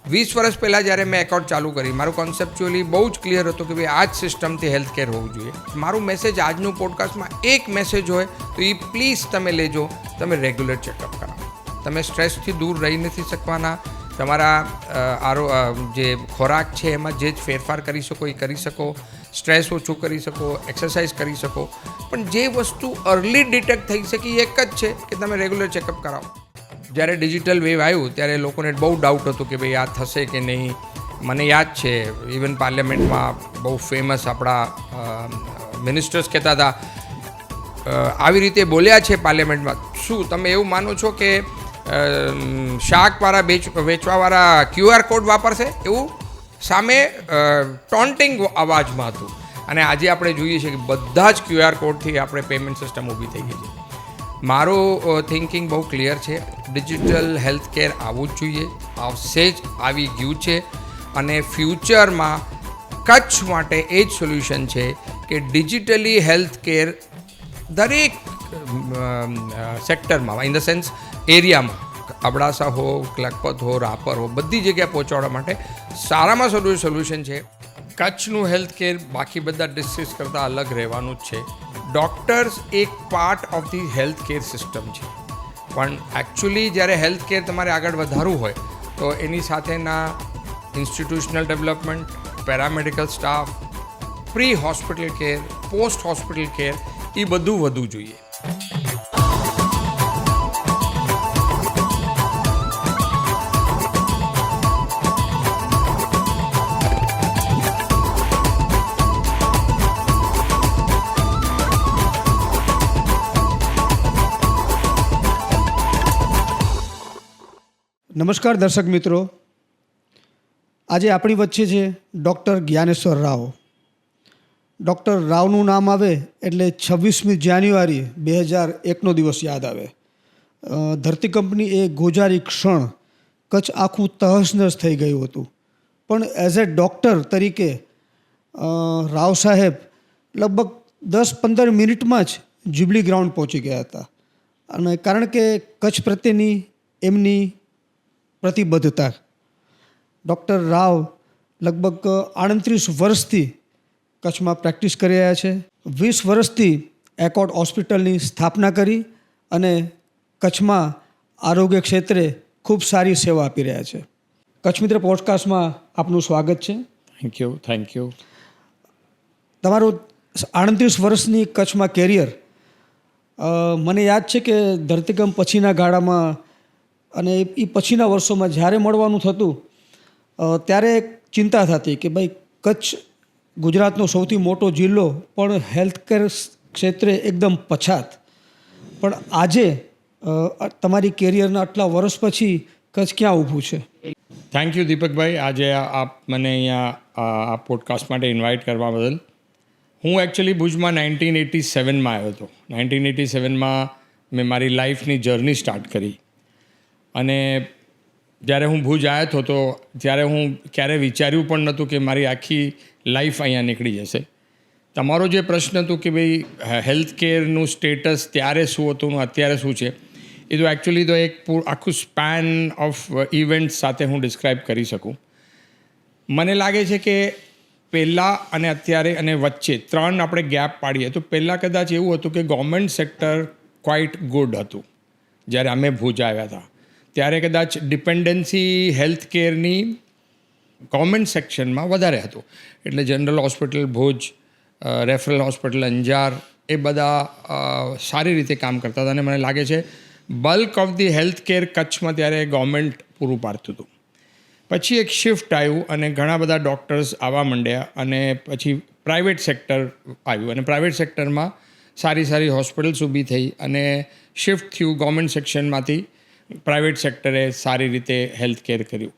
20 વર્ષ પહેલાં જ્યારે મેં એકાઉન્ટ ચાલુ કરી, મારું કોન્સેપ્ચ્યુઅલી બહુ જ ક્લિયર હતું કે ભાઈ આ જ સિસ્ટમથી હેલ્થ કેર હોવું જોઈએ. મારું મેસેજ આજનું પોડકાસ્ટમાં એક મેસેજ હોય તો એ પ્લીઝ તમે લેજો, તમે રેગ્યુલર ચેકઅપ કરાવો. તમે સ્ટ્રેસથી દૂર રહી નથી શકવાના. તમારા જે ખોરાક છે એમાં જે જ ફેરફાર કરી શકો એ કરી શકો, સ્ટ્રેસ ઓછું કરી શકો, એક્સરસાઇઝ કરી શકો. પણ જે વસ્તુ અર્લી ડિટેક્ટ થઈ શકે એ એક જ છે કે તમે રેગ્યુલર ચેકઅપ કરાવો. જ્યારે ડિજિટલ વેવ આવ્યું ત્યારે લોકોને બહુ ડાઉટ હતું કે ભાઈ આ થશે કે નહીં. મને યાદ છે ઇવન પાર્લિયામેન્ટમાં બહુ ફેમસ આપણા મિનિસ્ટર્સ કહેતા હતા, આવી રીતે બોલ્યા છે પાર્લિયામેન્ટમાં, શું તમે એવું માનો છો કે શાકવાળા વેચવાવાળા QR કોડ વાપરશે? એવું સામે ટોન્ટિંગ અવાજમાં હતું. અને આજે આપણે જોઈએ છીએ કે બધા જ QR કોડથી આપણે પેમેન્ટ સિસ્ટમ ઊભી થઈ ગઈ છે. મારું થિંકિંગ બહુ ક્લિયર છે, ડિજિટલ હેલ્થ કેર આવવું જ જોઈએ, આવશે જ, આવી ગયું છે. અને ફ્યુચરમાં કચ્છ માટે એ જ સોલ્યુશન છે કે ડિજિટલી હેલ્થ કેર દરેક સેક્ટરમાં, ઇન ધ સેન્સ એરિયામાં, અબડાસા હો, લખપત હો, રાપર હો, બધી જગ્યાએ પહોંચાડવા માટે સારામાં સારું સોલ્યુશન છે. કચ્છનું હેલ્થ કેર બાકી બધા ડિસ્ટ્રિક્ટ કરતાં અલગ રહેવાનું જ છે. ડૉક્ટર્સ એક part of the health care system છે, પણ એકચ્યુઅલી જ્યારે હેલ્થ કેર તમારે આગળ વધારવું હોય તો એની સાથેના institutional development, paramedical staff, pre hospital care, post hospital care, એ બધું વધવું જોઈએ. નમસ્કાર દર્શક મિત્રો, આજે આપણી વચ્ચે છે ડૉક્ટર જ્ઞાનેશ્વર રાવ. ડૉક્ટર રાવનું નામ આવે એટલે 26મી જાન્યુઆરી 2001નો દિવસ યાદ આવે. ધરતીકંપની એ ગોજારી ક્ષણ કચ્છ આખું તહસનસ થઈ ગયું હતું. પણ એઝ એ ડૉક્ટર તરીકે રાવ સાહેબ લગભગ 10-15 મિનિટમાં જ જ્યુબલી ગ્રાઉન્ડ પહોંચી ગયા હતા. અને કારણ કે કચ્છ પ્રત્યેની એમની પ્રતિબદ્ધતા. ડૉક્ટર રાવ લગભગ 38 વર્ષથી કચ્છમાં પ્રેક્ટિસ કરી રહ્યા છે. 20 વર્ષથી એકોર્ડ હોસ્પિટલની સ્થાપના કરી અને કચ્છમાં આરોગ્ય ક્ષેત્રે ખૂબ સારી સેવા આપી રહ્યા છે. કચ્છ મિત્ર પોડકાસ્ટમાં આપનું સ્વાગત છે. Thank you. તમારું 38 વર્ષની કચ્છમાં કેરિયર, મને યાદ છે કે ધરતીકંપ પછીના ગાળામાં અને એ પછીના વર્ષોમાં જ્યારે મળવાનું થતું ત્યારે એક ચિંતા થતી કે ભાઈ કચ્છ ગુજરાતનો સૌથી મોટો જિલ્લો પણ હેલ્થકેર ક્ષેત્રે એકદમ પછાત. પણ આજે તમારી કેરિયરના આટલા વર્ષ પછી કચ્છ ક્યાં ઊભું છે? થેન્ક યુ દીપકભાઈ, આજે આપ મને અહીંયા આ પોડકાસ્ટ માટે ઇન્વાઇટ કરવા બદલ. હું એકચ્યુઅલી ભુજમાં 1987માં આવ્યો હતો. 1987માં મેં મારી લાઈફની જર્ની સ્ટાર્ટ કરી. અને જ્યારે હું ભુજ આવ્યો હતો તો ત્યારે હું ક્યારેય વિચાર્યું પણ નહોતું કે મારી આખી લાઈફ અહીંયા નીકળી જશે. તમારો જે પ્રશ્ન હતો કે ભાઈ હેલ્થ કેરનું સ્ટેટસ ત્યારે શું હતું ને અત્યારે શું છે, એ તો એકચ્યુઅલી તો એક આખું સ્પેન ઓફ ઇવેન્ટ્સ સાથે હું ડિસ્ક્રાઇબ કરી શકું. મને લાગે છે કે પહેલાં અને અત્યારે અને વચ્ચે 3 આપણે ગેપ પાડીએ તો પહેલાં કદાચ એવું હતું કે ગવર્મેન્ટ સેક્ટર ક્વાઇટ ગુડ હતું. જ્યારે અમે ભુજ આવ્યા હતા ત્યારે કદાચ ડિપેન્ડન્સી હેલ્થ કેરની ગવર્મેન્ટ સેક્શનમાં વધારે હતું. એટલે general hospital Bhuj, referral hospital Anjar, એ બધા સારી રીતે કામ કરતા હતા. અને મને લાગે છે bulk of the health care કચ્છમાં ત્યારે ગવર્મેન્ટ પૂરું પાડતું હતું. પછી એક શિફ્ટ આવ્યું અને ઘણા બધા ડૉક્ટર્સ આવવા માંડ્યા અને પછી પ્રાઇવેટ સેક્ટર આવ્યું અને પ્રાઇવેટ સેક્ટરમાં સારી હોસ્પિટલ્સ ઊભી થઈ અને શિફ્ટ થયું ગવર્મેન્ટ સેક્શનમાંથી પ્રાઇવેટ સેક્ટરે સારી રીતે હેલ્થ કેર કર્યું.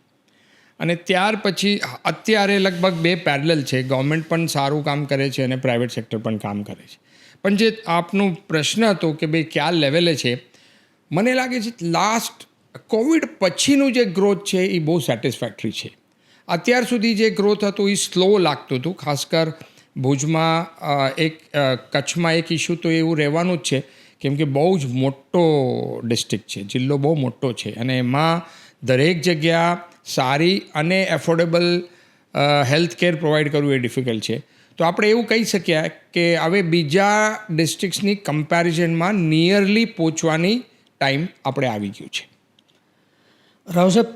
અને ત્યાર પછી અત્યારે લગભગ 2 પેરેલલ છે. ગવર્મેન્ટ પણ સારું કામ કરે છે અને પ્રાઇવેટ સેક્ટર પણ કામ કરે છે. પણ જે આપનો પ્રશ્ન હતો કે ભાઈ કયા લેવલે છે, મને લાગે છે લાસ્ટ કોવિડ પછીનું જે ગ્રોથ છે એ બહુ સેટિસ્ફેક્ટરી છે. અત્યાર સુધી જે ગ્રોથ હતું એ સ્લો લાગતું હતું. ખાસ કર ભુજમાં કચ્છમાં એક ઇસ્યુ તો એવું રહેવાનું જ છે કેમ કે બહુ જ મોટો ડિસ્ટ્રિક્ટ છે, જિલ્લો બહુ મોટો છે અને એમાં દરેક જગ્યા સારી અને એફોર્ડેબલ હેલ્થ કેર પ્રોવાઈડ કરવું એ ડિફિકલ્ટ છે. તો આપણે એવું કહી શકીએ કે હવે બીજા ડિસ્ટ્રિક્ટ્સની કમ્પેરિઝનમાં નિયરલી પહોંચવાની ટાઈમ આપણે આવી ગયું છે. રાવ સાહેબ,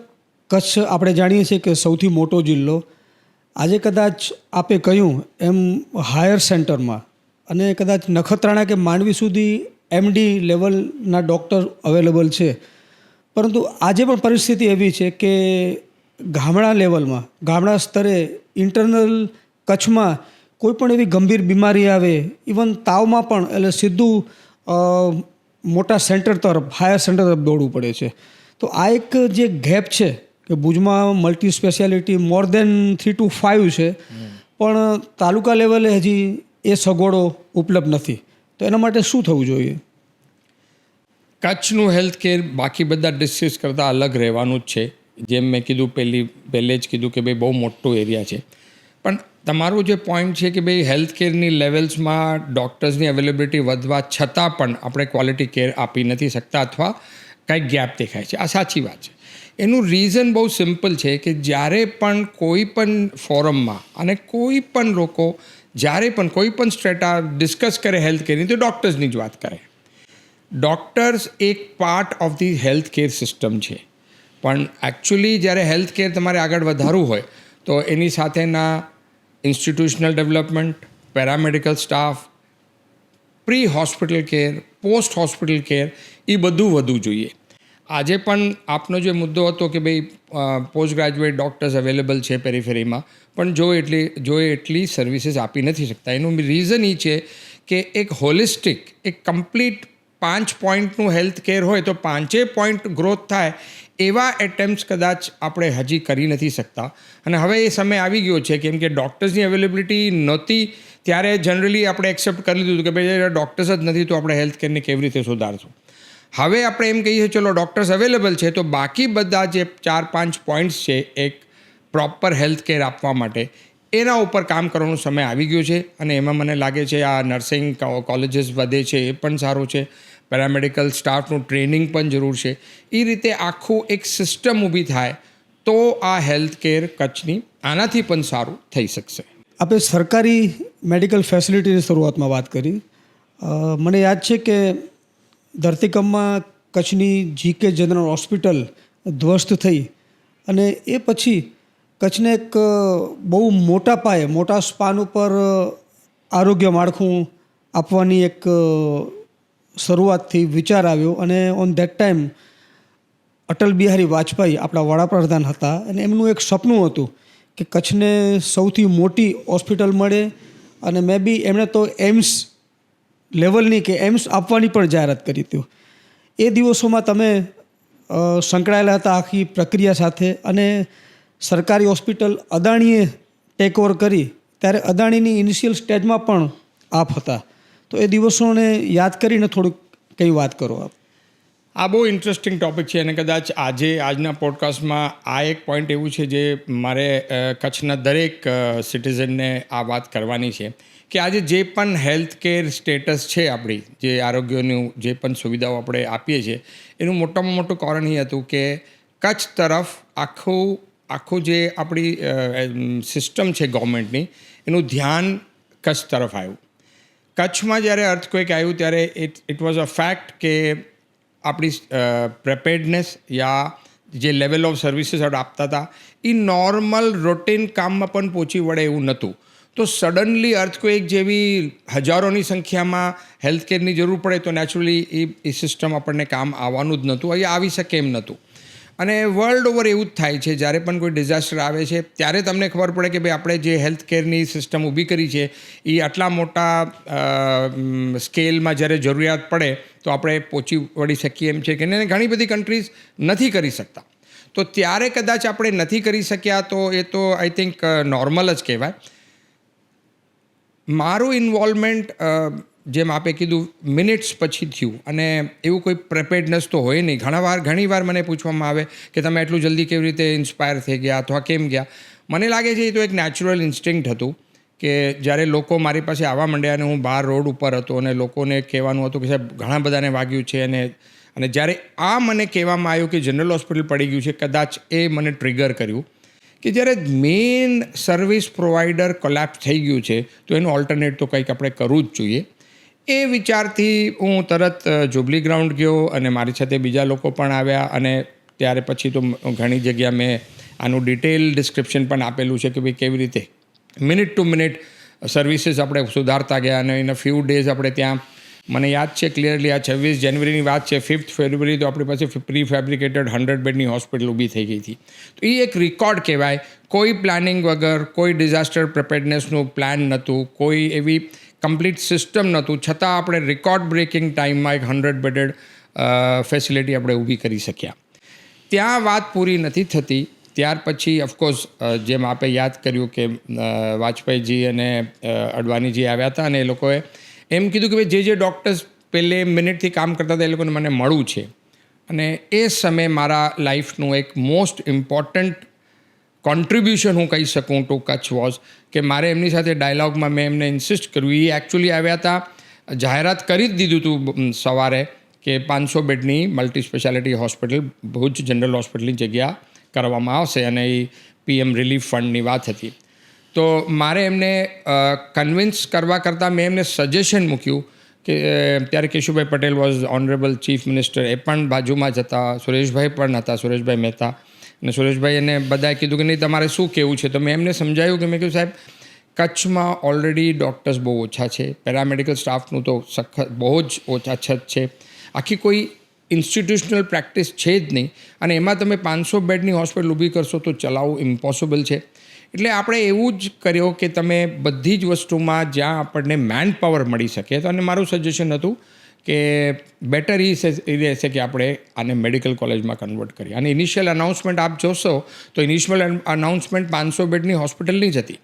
કચ્છ આપણે જાણીએ છીએ કે સૌથી મોટો જિલ્લો. આજે કદાચ આપે કહ્યું એમ હાયર સેન્ટરમાં અને કદાચ નખત્રાણા કે માંડવી સુધી MD લેવલના ડૉક્ટર અવેલેબલ છે, પરંતુ આજે પણ પરિસ્થિતિ એવી છે કે ગામડા લેવલમાં, ગામડા સ્તરે ઇન્ટરનલ કચ્છમાં કોઈ પણ એવી ગંભીર બીમારી આવે, ઇવન તાવમાં પણ એટલે સીધું મોટા સેન્ટર તરફ, હાયર સેન્ટર તરફ દોડવું પડે છે. તો આ એક જે ગેપ છે કે ભુજમાં multi speciality more than 3 to 5 છે, પણ તાલુકા લેવલે હજી એ સગવડો ઉપલબ્ધ નથી. તો એના માટે શું થવું જોઈએ? કચ્છનું હેલ્થ કેર બાકી બધા ડિસ્ટ્રિક્ટ કરતાં અલગ રહેવાનું જ છે. જેમ મેં કીધું પહેલે જ કીધું કે ભાઈ બહુ મોટો એરિયા છે, પણ તમારો જે પોઈન્ટ છે કે ભાઈ હેલ્થ કેરની લેવલ્સમાં ડૉક્ટર્સની અવેલેબિલિટી વધવા છતાં પણ આપણે ક્વોલિટી કેર આપી નથી શકતા અથવા કંઈક ગેપ દેખાય છે. આ સાચી વાત છે. એનું રીઝન બહુ સિમ્પલ છે કે જ્યારે પણ કોઈ પણ ફોરમમાં અને કોઈ પણ લોકો જ્યારે પણ કોઈ પણ સ્ટ્રેટા ડિસ્કસ કરે હેલ્થ કેરની તો ડૉક્ટર્સની જ વાત કરે. ડૉક્ટર્સ એક part of the health care system છે, પણ એકચ્યુઅલી જ્યારે હેલ્થ કેર તમારે આગળ વધારવું હોય તો એની સાથેના institutional development, paramedical staff, pre hospital care, post hospital care એ બધું વધવું જોઈએ. આજે પણ આપનો જે મુદ્દો હતો કે ભાઈ પોસ્ટ ગ્રેજ્યુએટ ડૉક્ટર્સ અવેલેબલ છે પેરીફેરીમાં, પણ જોઈએ એટલી સર્વિસીસ આપી નથી શકતા. એનું રીઝન એ છે કે એક હોલિસ્ટિક, એક કમ્પ્લીટ 5 પોઈન્ટનું હેલ્થ કેર હોય તો 5 પોઈન્ટ ગ્રોથ થાય એવા એટેમ્પ્ટ્સ કદાચ આપણે હજી કરી નથી શકતા. અને હવે એ સમય આવી ગયો છે કેમ કે ડૉક્ટર્સની અવેલેબિલિટી નહોતી ત્યારે જનરલી આપણે એક્સેપ્ટ કરી લીધું કે ભાઈ ડૉક્ટર્સ જ નથી તો આપણે હેલ્થ કેરને કેવી રીતે સુધારશું. હવે આપણે એમ કહીએ ચલો ડૉક્ટર્સ અવેલેબલ છે તો બાકી બધા જે 4-5 પોઈન્ટ્સ છે એક પ્રોપર હેલ્થ કેર આપવા માટે એના ઉપર કામ કરવાનો સમય આવી ગયો છે. અને એમાં મને લાગે છે આ નર્સિંગ કોલેજીસ વધે છે એ પણ સારું છે, પેરામેડિકલ સ્ટાફનું ટ્રેનિંગ પણ જરૂર છે. એ રીતે આખું એક સિસ્ટમ ઊભી થાય તો આ હેલ્થ કેર કચ્છની આનાથી પણ સારું થઈ શકશે. આપણે સરકારી મેડિકલ ફેસિલિટીની શરૂઆતમાં વાત કરી. મને યાદ છે કે ધરતીકંપમાં કચ્છની GK જનરલ હોસ્પિટલ ધ્વસ્ત થઈ અને એ પછી કચ્છને એક બહુ મોટા પાયે, મોટા સ્પાન ઉપર આરોગ્ય માળખું આપવાની એક શરૂઆતથી વિચાર આવ્યો અને on that time Atal Bihari Vajpayee આપણા વડાપ્રધાન હતા અને એમનું એક સપનું હતું કે કચ્છને સૌથી મોટી હોસ્પિટલ મળે અને મે બી એમણે તો એમ્સ લેવલની કે એમ્સ આપવાની પણ જાહેરાત કરી હતી. એ દિવસોમાં તમે સંકળાયેલા હતા આખી પ્રક્રિયા સાથે અને સરકારી હોસ્પિટલ અદાણીએ ટેક ઓવર કરી ત્યારે અદાણીની ઇનિશિયલ સ્ટેજમાં પણ આપ હતા. તો એ દિવસોને યાદ કરીને થોડુંક કંઈ વાત કરો આપ. આ બહુ ઇન્ટરેસ્ટિંગ ટૉપિક છે અને કદાચ આજના પોડકાસ્ટમાં આ એક પોઈન્ટ એવું છે જે મારે કચ્છના દરેક સિટીઝનને આ વાત કરવાની છે કે આજે જે પણ હેલ્થ કેર સ્ટેટસ છે આપણી, જે આરોગ્યનું જે પણ સુવિધાઓ આપણે આપીએ છીએ એનું મોટામાં મોટું કારણ એ હતું કે કચ્છ તરફ આખું જે આપણી સિસ્ટમ છે ગવર્મેન્ટની એનું ધ્યાન કચ્છ તરફ આવ્યું. કચ્છમાં જ્યારે અર્થક્વેક આવ્યું ત્યારે ઇટ વોઝ અ ફેક્ટ કે આપણી પ્રિપેર્ડનેસ યા જે લેવલ ઓફ સર્વિસીસ આપતા હતા એ નોર્મલ રૂટીન કામમાં પણ પહોંચી વળે એવું નહોતું. તો સડનલી અર્થક્વેક જેવી હજારોની સંખ્યામાં હેલ્થ કેરની જરૂર પડે તો નેચરલી એ સિસ્ટમ આપણને કામ આવવાનું જ નહોતું, અહીંયા આવી શકે એમ નહોતું. અને વર્લ્ડ ઓવર એવું જ થાય છે જ્યારે પણ કોઈ ડિઝાસ્ટર આવે છે ત્યારે તમને ખબર પડે કે ભાઈ આપણે જે હેલ્થ કેરની સિસ્ટમ ઊભી કરી છે એ આટલા મોટા સ્કેલમાં જ્યારે જરૂરિયાત પડે તો આપણે પહોંચી વળી શકીએ એમ છે કે ઘણી બધી કન્ટ્રીઝ નથી કરી શકતા. તો ત્યારે કદાચ આપણે નથી કરી શક્યા તો એ તો આઈ થિંક નોર્મલ જ કહેવાય. મારું ઇન્વોલ્વમેન્ટ જેમ આપે કીધું મિનિટ્સ પછી થયું અને એવું કોઈ પ્રિપેર્ડનેસ તો હોય નહીં. ઘણીવાર મને પૂછવામાં આવે કે તમે એટલું જલ્દી કેવી રીતે ઇન્સ્પાયર થઈ ગયા અથવા કેમ ગયા. મને લાગે છે એ તો એક નેચરલ ઇન્સ્ટિંક્ટ હતું કે જ્યારે લોકો મારી પાસે આવવા માંડ્યા અને હું બહાર રોડ ઉપર હતો અને લોકોને કહેવાનું હતું કે સાહેબ ઘણા બધાને વાગ્યું છે અને અને જ્યારે આ મને કહેવામાં આવ્યું કે જનરલ હોસ્પિટલ પડી ગયું છે, કદાચ એ મને ટ્રિગર કર્યું કે જ્યારે મેઇન સર્વિસ પ્રોવાઈડર કોલેપ્સ થઈ ગયું છે તો એનું ઓલ્ટરનેટ તો કંઈક આપણે કરવું જ જોઈએ. એ વિચારથી હું તરત જુબલી ગ્રાઉન્ડ ગયો અને મારી સાથે બીજા લોકો પણ આવ્યા અને ત્યારે પછી તો ઘણી જગ્યા મેં આનું ડિટેલ ડિસ્ક્રિપ્શન પણ આપેલું છે કે ભાઈ કેવી રીતે મિનિટ ટુ મિનિટ સર્વિસીસ આપણે સુધારતા ગયા. અને ઇન અ ફ્યુ ડેઝ આપણે ત્યાં, મને યાદ છે ક્લિયરલી, આ 26 જાન્યુઆરીની વાત છે, 5th ફેબ્રુઆરી તો આપણી પાસે પ્રી ફેબ્રિકેટેડ 100 બેડની હોસ્પિટલ ઊભી થઈ ગઈ હતી. તો એ એક રેકોર્ડ કહેવાય. કોઈ પ્લાનિંગ વગર, કોઈ ડિઝાસ્ટર પ્રિપેર્ડનેસનું પ્લાન નહોતું, કોઈ એવી કમ્પ્લીટ સિસ્ટમ નહોતું, છતાં આપણે રેકોર્ડ બ્રેકિંગ ટાઈમમાં એક 100 બેડેડ ફેસિલિટી આપણે ઊભી કરી શક્યા. ત્યાં વાત પૂરી નથી થતી. ત્યાર પછી ઓફકોર્સ જેમ આપે યાદ કર્યું કે વાજપેયીજી અને અડવાણીજી આવ્યા હતા અને એ લોકોએ એમ કીધું કે ભાઈ જે ડૉક્ટર્સ પહેલે મિનિટથી કામ કરતા હતા એ લોકોને મને મળવું છે. અને એ સમયે મારા લાઈફનું એક મોસ્ટ ઇમ્પોર્ટન્ટ કોન્ટ્રીબ્યુશન હું કહી શકું ટુ કચ્છ વોઝ કે મારે એમની સાથે ડાયલોગમાં મેં એમને ઇન્સિસ્ટ કર્યું. એ એકચ્યુઅલી આવ્યા હતા, જાહેરાત કરી જ દીધું હતું સવારે કે 500 બેડની multi speciality hospital Bhuj general હોસ્પિટલની જગ્યા કરવામાં આવશે અને એ PM રિલીફ ફંડની વાત હતી. તો મારે એમને કન્વિન્સ કરવા કરતાં મેં એમને સજેશન મૂક્યું કે ત્યારે Keshubhai Patel was honourable chief minister, એ પણ બાજુમાં જ હતા, સુરેશભાઈ પણ હતા, સુરેશભાઈ મહેતા. અને સુરેશભાઈ એને બધાએ કીધું કે નહીં તમારે શું કહેવું છે. તો મેં એમને સમજાવ્યું કે મેં કહ્યું સાહેબ કચ્છમાં ઓલરેડી ડૉક્ટર્સ બહુ ઓછા છે, પેરામેડિકલ સ્ટાફનું તો સખત બહુ જ ઓછા છત છે, આખી કોઈ ઇન્સ્ટિટ્યુશનલ પ્રેક્ટિસ છે જ નહીં, અને એમાં તમે 500 બેડની હોસ્પિટલ ઊભી કરશો તો ચલાવવું ઇમ્પોસિબલ છે. એટલે આપણે એવું જ કર્યો કે તમે બધી જ વસ્તુમાં જ્યાં આપણને મેન પાવર મળી શકે. તો અને મારું સજેશન હતું કે બેટર એ રહેશે કે આપણે આને મેડિકલ કોલેજમાં કન્વર્ટ કરીએ. અને ઇનિશિયલ અનાઉન્સમેન્ટ આપ જોશો તો ઇનિશિયલ અનાઉન્સમેન્ટ 500 બેડની હોસ્પિટલની જ હતી.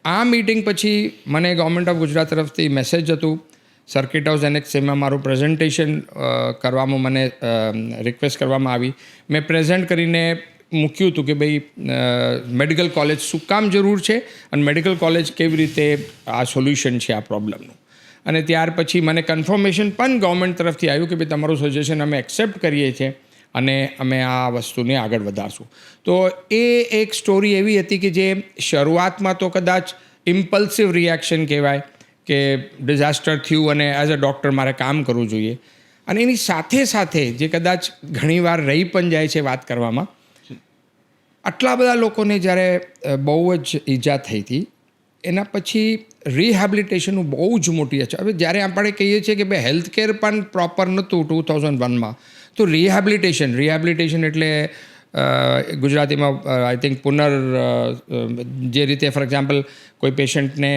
આ મીટિંગ પછી મને ગવર્મેન્ટ ઓફ ગુજરાત તરફથી મેસેજ હતું, સર્કિટ હાઉસ એનેક્સમાં મારું પ્રેઝન્ટેશન કરવામાં મને રિક્વેસ્ટ કરવામાં આવી. મેં પ્રેઝન્ટ કરીને મૂક્યું હતું કે ભાઈ મેડિકલ કોલેજ શું કામ જરૂર છે અને મેડિકલ કોલેજ કેવી રીતે આ સોલ્યુશન છે આ પ્રોબ્લેમનું. અને ત્યાર પછી મને કન્ફર્મેશન પણ ગવર્મેન્ટ તરફથી આવ્યું કે ભાઈ તમારું સજેશન અમે એક્સેપ્ટ કરીએ છીએ અને અમે આ વસ્તુને આગળ વધારશું. તો એ એક સ્ટોરી એવી હતી કે જે શરૂઆતમાં તો કદાચ ઇમ્પલ્સિવ રિએક્શન કહેવાય કે ડિઝાસ્ટર થયું અને એઝ અ ડૉક્ટર મારે કામ કરવું જોઈએ. અને એની સાથે સાથે જે કદાચ ઘણીવાર રહી પણ જાય છે વાત કરવામાં, આટલા બધા લોકોને જ્યારે બહુ જ ઈજા થઈ હતી એના પછી રિહેબિલિટેશનનું બહુ જ મોટી છે. હવે જ્યારે આપણે કહીએ છીએ કે ભાઈ હેલ્થ કેર પણ પ્રોપર નહોતું 2001માં, તો રિહેબિલિટેશન એટલે ગુજરાતીમાં આઈ થિંક જે રીતે ફોર એક્ઝામ્પલ કોઈ પેશન્ટને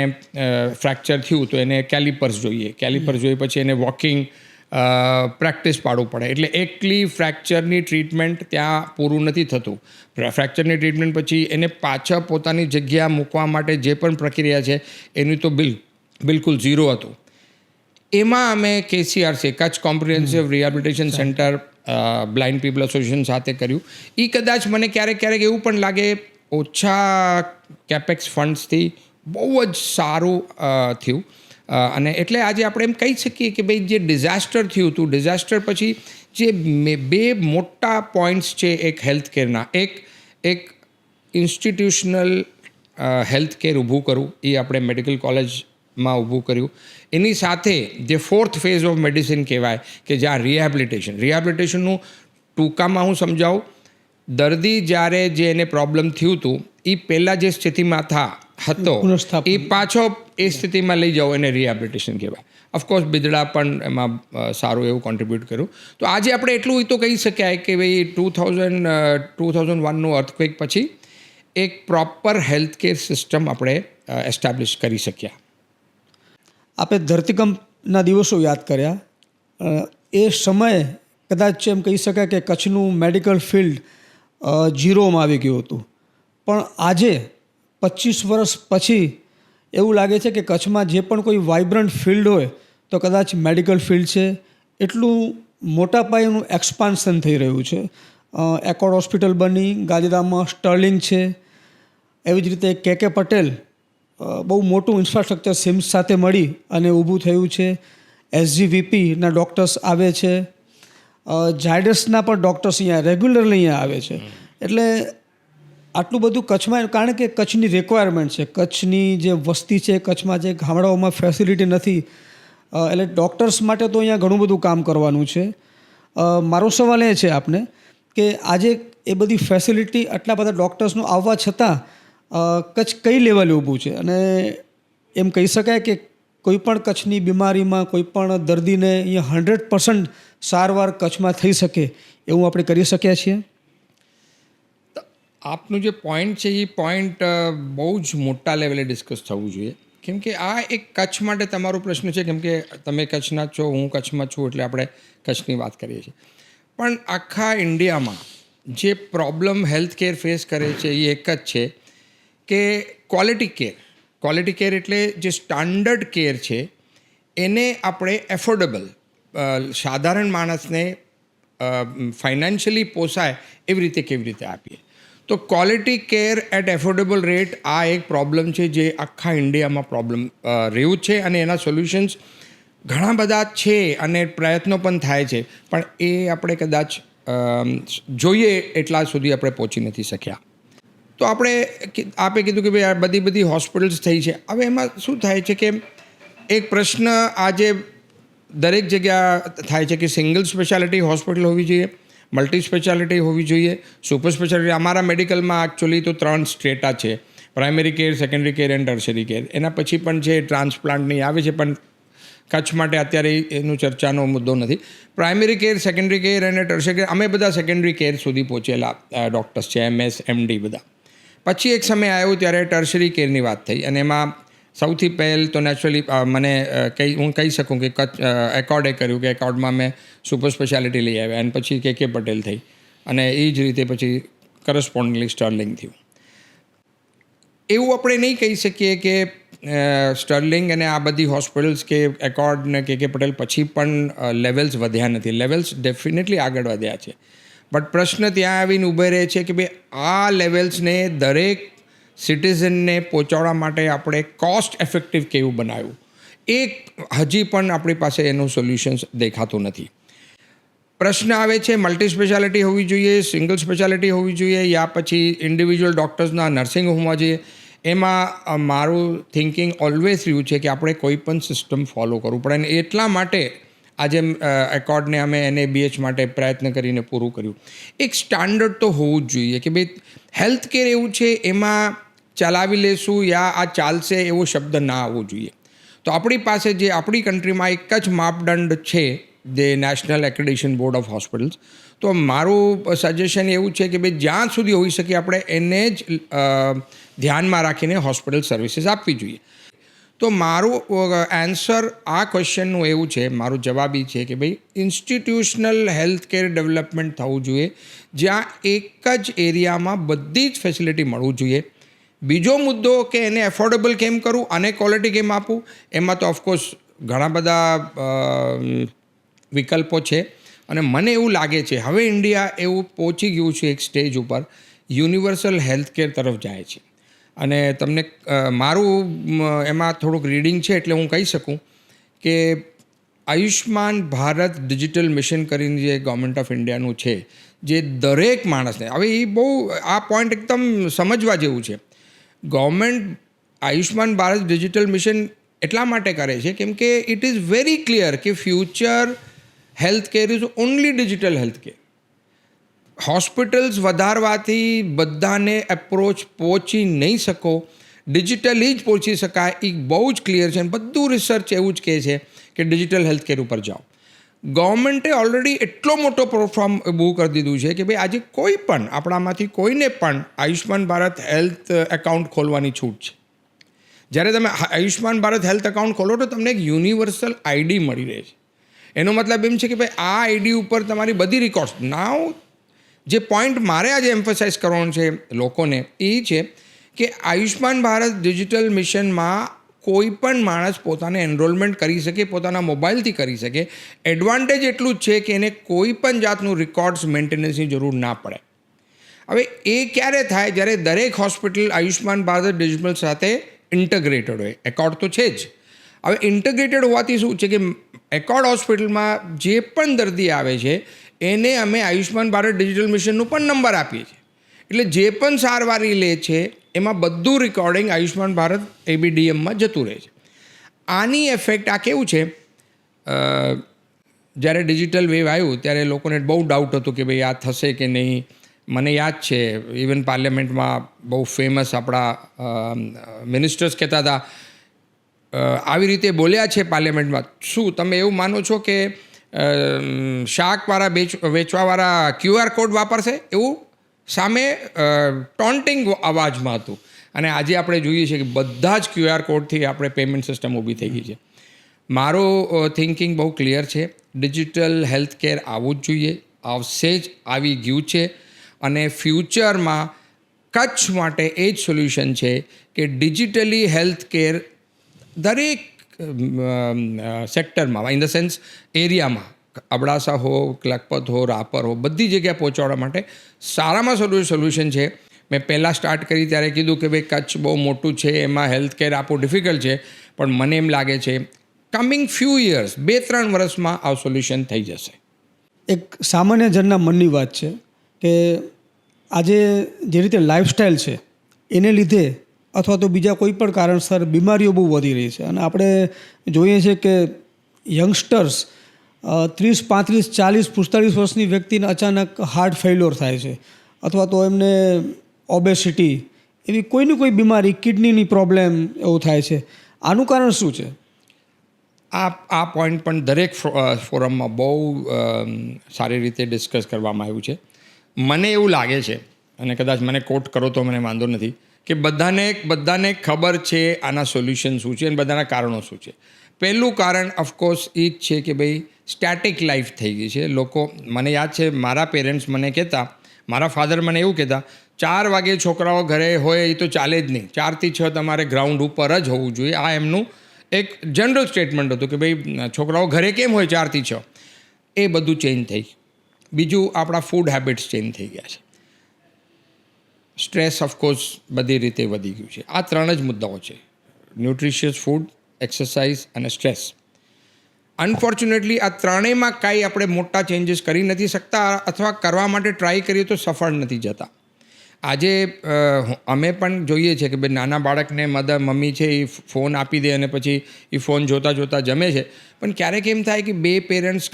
ફ્રેક્ચર થયું તો એને કેલિપર્સ જોઈએ, પછી એને વોકિંગ પ્રેક્ટિસ પાડવું પડે. એટલે એકલી ફ્રેક્ચરની ટ્રીટમેન્ટ ત્યાં પૂરું નથી થતું. ફ્રેક્ચરની ટ્રીટમેન્ટ પછી એને પાછા પોતાની જગ્યા મૂકવા માટે જે પણ પ્રક્રિયા છે એની તો બિલકુલ ઝીરો હતું. એમાં અમે KCRC Kutch comprehensive rehabilitation centre blind people association સાથે કર્યું. એ કદાચ મને ક્યારેક એવું પણ લાગે ઓછા કેપેક્સ ફંડ્સથી બહુ જ સારું થયું. અને એટલે આજે આપણે એમ કહી શકીએ કે ભાઈ જે ડિઝાસ્ટર થયું હતું, ડિઝાસ્ટર પછી જે બે મોટા પોઈન્ટ્સ છે એક હેલ્થ કેરના, એક ઇન્સ્ટિટ્યુશનલ હેલ્થ કેર ઊભું કરવું, એ આપણે મેડિકલ કોલેજમાં ઊભું કર્યું. એની સાથે જે 4th ફેઝ ઓફ મેડિસિન કહેવાય કે જ્યાં રિહેબિલિટેશનનું ટૂંકામાં હું સમજાવું, દર્દી જ્યારે જે એને પ્રોબ્લેમ થયું હતું એ પહેલાં જે સ્થિતિમાં હતો એ પાછો એ સ્થિતિમાં લઈ જાઓ એને રિહેબિલિટેશન કહેવાય. ઓફકોર્સ બિદડા પણ એમાં સારું એવું કોન્ટ્રીબ્યુટ કર્યું. તો આજે આપણે એટલું તો કહી શકાય કે ભાઈ 2001નું અર્થક્વેક પછી એક પ્રોપર હેલ્થ કેર સિસ્ટમ આપણે એસ્ટાબ્લિશ કરી શક્યા. આપણે ધરતીકંપના દિવસો યાદ કર્યા. એ સમયે કદાચ એમ કહી શકાય કે કચ્છનું મેડિકલ ફિલ્ડ ઝીરોમાં આવી ગયું હતું. પણ આજે 25 વર્ષ પછી એવું લાગે છે કે કચ્છમાં જે પણ કોઈ વાઇબ્રન્ટ ફિલ્ડ હોય તો કદાચ મેડિકલ ફિલ્ડ છે. એટલું મોટા પાયેનું એક્સપાન્શન થઈ રહ્યું છે. એકોર્ડ હોસ્પિટલ બની, ગાંધીધામમાં સ્ટર્લિંગ છે, એવી જ રીતે KK પટેલ બહુ મોટું ઇન્ફ્રાસ્ટ્રક્ચર સિમ્સ સાથે મળી અને ઊભું થયું છે. SGVPના ડૉક્ટર્સ આવે છે ઝાયડસના પણ ડૉક્ટર્સ અહીંયા રેગ્યુલરલી અહીંયા આવે છે. એટલે આટલું બધું કચ્છમાં, કારણ કે કચ્છની રિક્વાયરમેન્ટ છે, કચ્છની જે વસ્તી છે, કચ્છમાં જે ગામડાઓમાં ફેસિલિટી નથી, એટલે ડૉક્ટર્સ માટે તો અહીંયા ઘણું બધું કામ કરવાનું છે. મારો સવાલ એ છે આપને કે આજે એ બધી ફેસિલિટી આટલા બધા ડૉક્ટર્સનું આવવા છતાં કચ્છ કઈ લેવલે ઊભું છે? અને એમ કહી શકાય કે કોઈ પણ કચ્છની બીમારીમાં કોઈ પણ દર્દીને અહીંયા 100% સારવાર કચ્છમાં થઈ શકે એવું આપણે કરી શક્યા છીએ? આપનું જે પોઈન્ટ છે એ પોઈન્ટ બહુ જ મોટા લેવલે ડિસ્કસ થવું જોઈએ, કેમ કે આ એક કચ્છ માટે તમારો પ્રશ્ન છે, કેમ કે તમે કચ્છના છો, હું કચ્છમાં છું, એટલે આપણે કચ્છની વાત કરીએ છીએ. પણ આખા ઇન્ડિયામાં જે પ્રોબ્લેમ હેલ્થ કેર ફેસ કરે છે એ એક જ છે કે ક્વોલિટી કેર એટલે જે સ્ટાન્ડર્ડ કેર છે એને આપણે એફોર્ડેબલ, સાધારણ માણસને ફાઇનાન્શિયલી પોસાય એવી રીતે કેવી રીતે આપીએ. તો quality care at affordable rate આ એક પ્રોબ્લેમ છે જે આખા ઇન્ડિયામાં પ્રોબ્લેમ રહ્યું છે, અને એના સોલ્યુશન્સ ઘણા બધા છે અને પ્રયત્નો પણ થાય છે, પણ એ આપણે કદાચ જોઈએ એટલા સુધી આપણે પહોંચી નથી શક્યા. તો આપણે આપે કીધું કે ભાઈ આ બધી હોસ્પિટલ્સ થઈ છે. હવે એમાં શું થાય છે કે એક પ્રશ્ન આજે દરેક જગ્યા થાય છે કે સિંગલ સ્પેશિયાલિટી હોસ્પિટલ હોવી જોઈએ, મલ્ટી સ્પેશિયાલિટી હોવી જોઈએ, સુપર સ્પેશિયાલિટી. અમારા મેડિકલમાં એકચ્યુઅલી તો 3 સ્ટ્રેટા છે: primary care, secondary care and tertiary care. એના પછી પણ છે ટ્રાન્સપ્લાન્ટની આવે છે, પણ કચ્છ માટે અત્યારે એનો ચર્ચાનો મુદ્દો નથી. પ્રાઇમરી કેર, સેકન્ડરી કેર અને ટર્શરી કેર, અમે બધા સેકન્ડરી કેર સુધી પહોંચેલા ડૉક્ટર્સ છે, MS, MD બધા. પછી એક સમય આવ્યો ત્યારે ટર્શરી કેરની વાત થઈ, અને એમાં સૌથી પહેલ તો નેચરલી હું કહી શકું કે એકોર્ડે કર્યું, કે એકોર્ડમાં મેં સુપર સ્પેશિયાલિટી લઈ આવ્યા, અને પછી KK પટેલ થઈ, અને એ જ રીતે પછી કરસ્પોન્ડિંગલી સ્ટર્લિંગ થયું. એવું આપણે નહીં કહી શકીએ કે સ્ટર્લિંગ અને આ બધી હોસ્પિટલ્સ કે એકોર્ડ ને KK પટેલ પછી પણ લેવલ્સ વધ્યા નથી. લેવલ્સ ડેફિનેટલી આગળ વધ્યા છે, બટ પ્રશ્ન ત્યાં આવીને ઊભો રહે છે કે ભાઈ આ લેવલ્સને દરેક સિટીઝનને પહોંચાડવા માટે આપણે કોસ્ટ ઇફેક્ટિવ કેવું બનાવ્યું, એક હજી પણ આપણી પાસે એનું સોલ્યુશન્સ દેખાતું નથી. પ્રશ્ન આવે છે મલ્ટી સ્પેશિયાલિટી હોવી જોઈએ, સિંગલ સ્પેશિયાલિટી હોવી જોઈએ, યા પછી ઇન્ડિવિજ્યુઅલ ડૉક્ટર્સના નર્સિંગ હોમ હોવા જોઈએ. એમાં મારું થિંકિંગ ઓલવેઝ રહ્યું છે કે આપણે કોઈ પણ સિસ્ટમ ફોલો કરવું પડે, અને એટલા માટે આજે એકોર્ડને અમે NABH માટે પ્રયત્ન કરીને પૂરું કર્યું. એક સ્ટાન્ડર્ડ તો હોવું જ જોઈએ કે ભાઈ હેલ્થ કેર એવું છે એમાં ચલાવી લેશું યા આ ચાલશે એવો શબ્દ ના આવવો જોઈએ. તો આપણી પાસે જે આપણી કન્ટ્રીમાં એક જ માપદંડ છે, જે national accreditation board of hospitals. તો મારું સજેશન એવું છે કે ભાઈ જ્યાં સુધી હોઈ શકે આપણે એને જ ધ્યાનમાં રાખીને હોસ્પિટલ સર્વિસીસ આપવી જોઈએ. તો મારું આન્સર આ ક્વેશ્ચનનું એવું છે, મારું જવાબ એ છે કે ભાઈ ઇન્સ્ટિટ્યુશનલ હેલ્થ કેર ડેવલપમેન્ટ થવું જોઈએ, જ્યાં એક જ એરિયામાં બધી જ ફેસિલિટી મળવું જોઈએ. બીજો મુદ્દો કે એને એફોર્ડેબલ કેમ કરું અને ક્વોલિટી કેમ આપું, એમાં તો ઓફકોર્સ ઘણા બધા વિકલ્પો છે, અને મને એવું લાગે છે હવે ઇન્ડિયા એવું પહોંચી ગયું છે એક સ્ટેજ ઉપર યુનિવર્સલ હેલ્થ કેર તરફ જાય છે. અને તમને મારું એમાં થોડુંક રીડિંગ છે એટલે હું કહી શકું કે આયુષ્માન ભારત ડિજિટલ મિશન કરીને જે ગવર્મેન્ટ ઓફ ઇન્ડિયાનું છે, જે દરેક માણસને, હવે એ બહુ આ પોઈન્ટ એકદમ સમજવા જેવું છે. Government Ayushman Bharat digital mission એટલા માટે કરે છે કેમ કે ઇટ ઇઝ વેરી ક્લિયર કે future health care is only digital health care. Hospitals વધારવાથી બધાને એપ્રોચ પહોંચી નહીં શકો, ડિજિટલી જ પહોંચી શકાય એ બહુ જ ક્લિયર છે, અને બધું રિસર્ચ એવું જ કહે છે કે ડિજિટલ હેલ્થ કેર ઉપર જાઓ. ગવર્મેન્ટે ઓલરેડી એટલો મોટો પ્લેટફોર્મ ઊભું કરી દીધું છે કે ભાઈ આજે કોઈ પણ આપણામાંથી કોઈને પણ આયુષ્માન ભારત હેલ્થ એકાઉન્ટ ખોલવાની છૂટ છે. જ્યારે તમે આયુષ્માન ભારત હેલ્થ એકાઉન્ટ ખોલો તો તમને એક યુનિવર્સલ ID મળી રહે છે. એનો મતલબ એમ છે કે ભાઈ આ ID ઉપર તમારી બધી રેકોર્ડ્સ. નાઉ જે પોઈન્ટ મારે આજે એમ્ફસાઇઝ કરવાનો છે લોકોને એ છે કે આયુષ્માન ભારત ડિજિટલ મિશનમાં કોઈ પણ માણસ પોતાને એનરોલમેન્ટ કરી શકે, પોતાના મોબાઈલથી કરી શકે. એડવાન્ટેજ એટલું જ છે કે એને કોઈ પણ જાતનું રેકોર્ડ્સ મેન્ટેનન્સની જરૂર ના પડે. હવે એ ક્યારે થાય? જ્યારે દરેક હોસ્પિટલ આયુષ્માન ભારત ડિજિટલ સાથે ઇન્ટગ્રેટેડ હોય. એકોર્ડ તો છે જ. હવે ઇન્ટગ્રેટેડ હોવાથી શું છે કે એકોર્ડ હોસ્પિટલમાં જે પણ દર્દી આવે છે એને અમે આયુષ્માન ભારત ડિજિટલ મિશનનું પણ નંબર આપીએ છીએ. એટલે જે પણ સારવાર લે છે એમાં બધું રેકોર્ડિંગ આયુષ્માન ભારત ABDMમાં જતું રહે છે. આની એફેક્ટ આ કેવું છે, જ્યારે ડિજિટલ વેવ આવ્યું ત્યારે લોકોને બહુ ડાઉટ હતો કે ભાઈ આ થશે કે નહીં. મને યાદ છે ઇવન પાર્લામેન્ટમાં બહુ ફેમસ આપણા મિનિસ્ટર્સ કહેતા હતા, આવી રીતે બોલ્યા છે પાર્લામેન્ટમાં, શું તમે એવું માનો છો કે શાકવાળા વેચવાવાળા QR કોડ વાપરશે? એવું સામે ટોન્ટિંગ અવાજમાં હતું. અને આજે આપણે જોઈએ છીએ કે બધા જ QR કોડથી આપણે પેમેન્ટ સિસ્ટમ ઊભી થઈ ગઈ છે. મારું થિંકિંગ બહુ ક્લિયર છે, ડિજિટલ હેલ્થ કેર આવવું જ જોઈએ, આવશે જ, આવી ગયું છે. અને ફ્યુચરમાં કચ્છ માટે એ જ સોલ્યુશન છે કે ડિજિટલી હેલ્થ કેર દરેક સેક્ટરમાં, ઇન ધ સેન્સ એરિયામાં, અબડાસા હો, લખપત હો, રાપર હો, બધી જગ્યાએ પહોંચાડવા માટે સારામાં સારું સોલ્યુશન છે. મેં પહેલાં સ્ટાર્ટ કરી ત્યારે કીધું કે ભાઈ કચ્છ બહુ મોટું છે, એમાં હેલ્થ કેર આપવું ડિફિકલ્ટ છે, પણ મને એમ લાગે છે કમિંગ ફ્યુ યર્સ, 2-3 વર્ષમાં આ સોલ્યુશન થઈ જશે. એક સામાન્ય જનના મનની વાત છે કે આજે જે રીતે લાઈફસ્ટાઈલ છે એને લીધે અથવા તો બીજા કોઈ પણ કારણસર બીમારીઓ બહુ વધી રહી છે. અને આપણે જોઈએ છીએ કે યંગસ્ટર્સ 30, 35, 40, 45 વર્ષની વ્યક્તિને અચાનક હાર્ટ ફેલ્યોર થાય છે, અથવા તો એમને ઓબેસિટી, એવી કોઈની કોઈ બીમારી, કિડનીની પ્રોબ્લેમ એવું થાય છે. આનું કારણ શું છે? આ પોઈન્ટ પણ દરેક ફોરમમાં બહુ સારી રીતે ડિસ્કસ કરવામાં આવ્યું છે. મને એવું લાગે છે, અને કદાચ મને કોટ કરો તો મને વાંધો નથી, કે બધાને ખબર છે આના સોલ્યુશન શું છે અને બધાના કારણો શું છે. પહેલું કારણ ઓફકોર્સ એ જ છે કે ભાઈ સ્ટેટિક લાઈફ થઈ ગઈ છે. લોકો, મને યાદ છે મારા પેરેન્ટ્સ મને કહેતા, મારા ફાધર મને એવું કહેતા, 4 વાગે છોકરાઓ ઘરે હોય એ તો ચાલે જ નહીં, 4 થી 6 તમારે ગ્રાઉન્ડ ઉપર જ હોવું જોઈએ. આ એમનું એક જનરલ સ્ટેટમેન્ટ હતું કે ભાઈ છોકરાઓ ઘરે કેમ હોય 4 થી 6. એ બધું ચેન્જ થઈ. બીજું, આપણા ફૂડ હેબિટ્સ ચેન્જ થઈ ગયા છે. સ્ટ્રેસ ઓફકોર્સ બધી રીતે વધી ગયું છે. આ 3 જ મુદ્દાઓ છે: ન્યુટ્રિશિયસ ફૂડ, એક્સરસાઇઝ અને સ્ટ્રેસ. અનફોર્ચ્યુનેટલી આ ત્રણેયમાં કાંઈ આપણે મોટા ચેન્જીસ કરી નથી શકતા, અથવા કરવા માટે ટ્રાય કરીએ તો સફળ નથી જતા. આજે અમે પણ જોઈએ છીએ કે ભાઈ નાના બાળકને મમ્મી છે એ ફોન આપી દે અને પછી એ ફોન જોતાં જોતાં જમે છે. પણ ક્યારેક એમ થાય કે 2 પેરેન્ટ્સ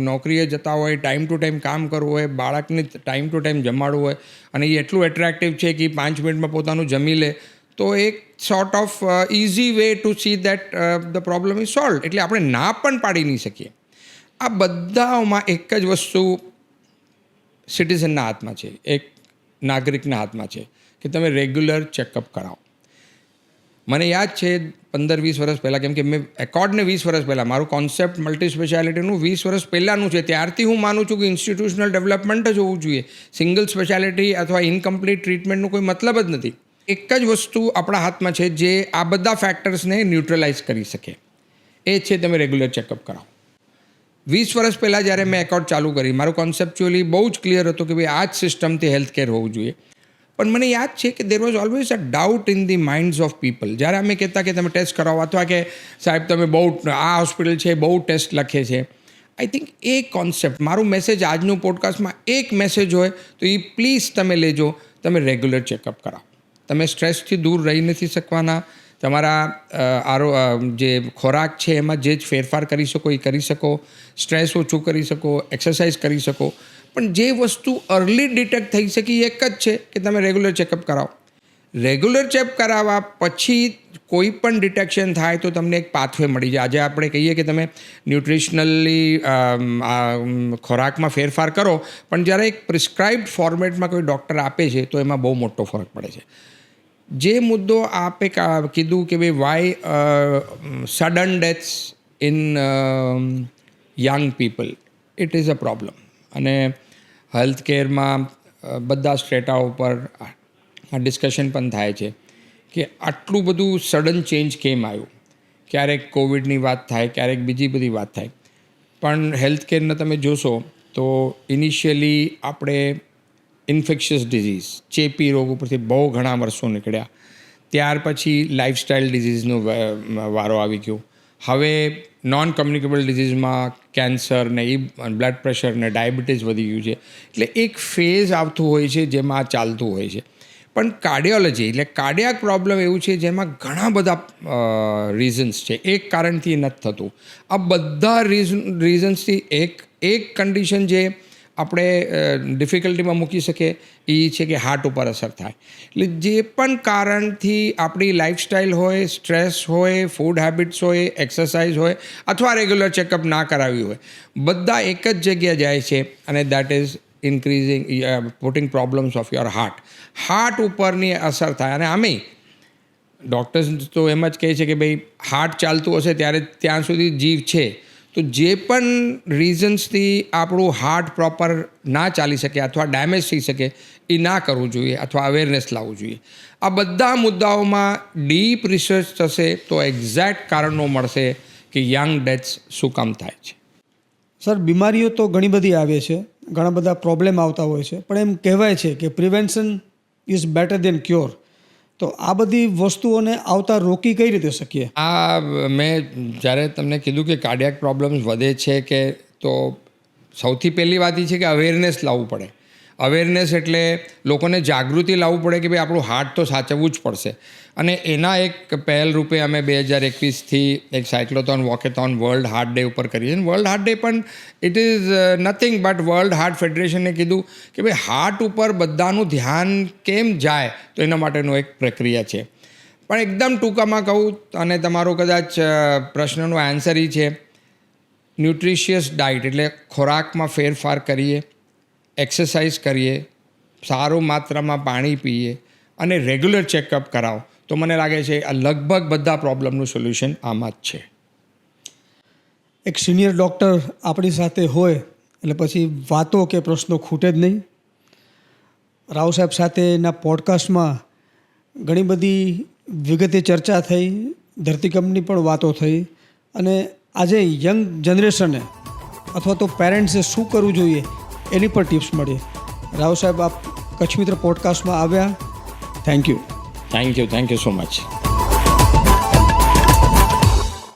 નોકરીએ જતા હોય, ટાઈમ ટુ ટાઈમ કામ કરવું હોય, બાળકને ટાઈમ ટુ ટાઈમ જમાડવું હોય, અને એ એટલું એટ્રેક્ટિવ છે કે 5 મિનિટમાં પોતાનું જમી લે, તો એક sort of easy way to see that the problem is solve. એટલે આપણે ના પણ પાડી નહીં શકીએ. આ બધામાં એક જ વસ્તુ સિટીઝનના હાથમાં છે, એક નાગરિકના હાથમાં છે કે તમે રેગ્યુલર ચેકઅપ કરાવો. મને યાદ છે 15-20 વર્ષ પહેલાં, કેમ કે મેં એકોર્ડને 20 વર્ષ પહેલાં, મારું કોન્સેપ્ટ મલ્ટી સ્પેશિયાલિટીનું 20 વર્ષ પહેલાંનું છે. ત્યારથી હું માનું છું કે ઇન્સ્ટિટ્યુશનલ ડેવલપમેન્ટ જ હોવું જોઈએ. સિંગલ સ્પેશિયાલિટી અથવા ઇનકમ્પ્લીટ ટ્રીટમેન્ટનું કોઈ મતલબ જ નથી. એક જ વસ્તુ આપણા હાથમાં છે જે આ બધા ફેક્ટર્સને ન્યુટ્રલાઇઝ કરી શકે, એ છે તમે રેગ્યુલર ચેકઅપ કરાવો. 20 વર્ષ પહેલાં જ્યારે મેં એકોર્ડ ચાલુ કરી, મારું કોન્સેપ્ચ્યુઅલી બહુ જ ક્લિયર હતું કે ભાઈ આ જ સિસ્ટમથી હેલ્થ કેર હોવું જોઈએ. પણ મને યાદ છે કે there was always a doubt in the minds of people. જ્યારે અમે કહેતા કે તમે ટેસ્ટ કરાવો, અથવા કે સાહેબ તમે બહુ આ હોસ્પિટલ છે બહુ ટેસ્ટ લખે છે. આઈ થિંક એ કોન્સેપ્ટ, મારું મેસેજ આજનું પોડકાસ્ટમાં એક મેસેજ હોય તો એ પ્લીઝ તમે લેજો, તમે રેગ્યુલર ચેકઅપ કરાવો. તમે સ્ટ્રેસથી દૂર રહી નથી શકવાના. તમારા જે ખોરાક છે એમાં જે જ ફેરફાર કરી શકો એ કરી શકો, સ્ટ્રેસ ઓછું કરી શકો, એક્સરસાઇઝ કરી શકો. પણ જે વસ્તુ અર્લી ડિટેક્ટ થઈ શકે એ એક જ છે કે તમે રેગ્યુલર ચેકઅપ કરાવો. રેગ્યુલર ચેકઅપ કરાવવા પછી કોઈ પણ ડિટેક્શન થાય તો તમને એક પાથવે મળી જાય. આજે આપણે કહીએ કે તમે ન્યુટ્રિશનલી ખોરાકમાં ફેરફાર કરો, પણ જ્યારે એક પ્રિસ્ક્રાઇબ્ડ ફોર્મેટમાં કોઈ ડૉક્ટર આપે છે તો એમાં બહુ મોટો ફરક પડે છે. જે મુદ્દો આપે કીધું કે ભાઈ why sudden deaths in young people, it is a problem. અને હેલ્થ કેરમાં બધા સ્ટ્રેટા ઉપર આ ડિસ્કશન પણ થાય છે કે આટલું બધું સડન ચેન્જ કેમ આવ્યું. ક્યારેક કોવિડની વાત થાય, ક્યારેક બીજી બધી વાત થાય, પણ હેલ્થ કેરને તમે જોશો તો ઇનિશિયલી આપણે ઇન્ફેક્શિયસ ડિઝીઝ, ચેપી રોગ ઉપરથી બહુ ઘણા વર્ષો નીકળ્યા. ત્યાર પછી લાઇફસ્ટાઇલ ડિઝીઝનો વારો આવી ગયો. હવે નોન કમ્યુનિકેબલ ડિઝીઝમાં કેન્સર ને એ બ્લડ પ્રેશર ને ડાયાબિટીસ વધી ગયું છે. એટલે એક ફેઝ આવતું હોય છે જેમાં આ ચાલતું હોય છે. પણ કાર્ડિયોલોજી એટલે કાર્ડિયાક પ્રોબ્લેમ એવું છે જેમાં ઘણા બધા રીઝન્સ છે. એક કારણથી નથી થતું. આ બધા રીઝન્સથી એક કન્ડિશન જે આપણે ડિફિકલ્ટીમાં મૂકી શકીએ એ છે કે હાર્ટ ઉપર અસર થાય. એટલે જે પણ કારણથી આપણી લાઈફસ્ટાઈલ હોય, સ્ટ્રેસ હોય, ફૂડ હેબિટ્સ હોય, એક્સરસાઇઝ હોય અથવા રેગ્યુલર ચેકઅપ ના કરાવ્યું હોય, બધા એક જ જગ્યાએ જાય છે અને that is increasing putting problems of your heart ઉપરની અસર થાય. અને આમેય ડૉક્ટર્સ તો એમ જ કહે છે કે ભાઈ હાર્ટ ચાલતું હશે ત્યારે ત્યાં સુધી જીવ છે. તો જે પણ રીઝન્સથી આપણું હાર્ટ પ્રોપર ના ચાલી શકે અથવા ડેમેજ થઈ શકે એ ના કરવું જોઈએ અથવા અવેરનેસ લાવવું જોઈએ. આ બધા મુદ્દાઓમાં ડીપ રિસર્ચ થશે તો એક્ઝેક્ટ કારણો મળશે કે યંગ ડેથ્સ શું કામ થાય છે. સર, બીમારીઓ તો ઘણી બધી આવે છે, ઘણા બધા પ્રોબ્લેમ આવતા હોય છે, પણ એમ કહેવાય છે કે prevention is better than cure. તો આ બધી વસ્તુઓને આવતા રોકી કઈ રીતે શકીએ? આ મેં જ્યારે તમને કીધું કે કાર્ડિયાક પ્રોબ્લેમ્સ વધે છે કે તો સૌથી પહેલી વાત એ છે કે અવેરનેસ લાવવું પડે. અવેરનેસ એટલે લોકોને જાગૃતિ લાવવું પડે કે ભાઈ આપણું હાર્ટ તો સાચવવું જ પડશે. અને એના એક પહેલ રૂપે અમે 2021થી એક cyclothon walkathon world heart day ઉપર કરીએ છીએ. વર્લ્ડ હાર્ટ ડે પણ it is nothing but world heart ફેડરેશને કીધું કે ભાઈ હાર્ટ ઉપર બધાનું ધ્યાન કેમ જાય તો એના માટેનું એક પ્રક્રિયા છે. પણ એકદમ ટૂંકામાં કહું અને તમારો કદાચ પ્રશ્નનો આન્સર એ છે, ન્યુટ્રિશિયસ ડાયટ એટલે ખોરાકમાં ફેરફાર કરીએ, એક્સરસાઇઝ કરીએ, સારું માત્રામાં પાણી પીએ અને રેગ્યુલર ચેકઅપ કરાવો તો મને લાગે છે આ લગભગ બધા પ્રોબ્લેમનું સોલ્યુશન આમાં જ છે. એક સિનિયર ડૉક્ટર આપણી સાથે હોય એટલે પછી વાતો કે પ્રશ્નો ખૂટે જ નહીં. રાવ સાહેબ સાથેના પોડકાસ્ટમાં ઘણી બધી વિગતે ચર્ચા થઈ, ધરતીકંપની પણ વાતો થઈ અને આજે યંગ જનરેશને અથવા તો પેરેન્ટ્સે શું કરવું જોઈએ એની પર ટિપ્સ મળી. રાવ સાહેબ, આપ કચ્છ મિત્ર પોડકાસ્ટમાં આવ્યા. Thank you. Thank you so much.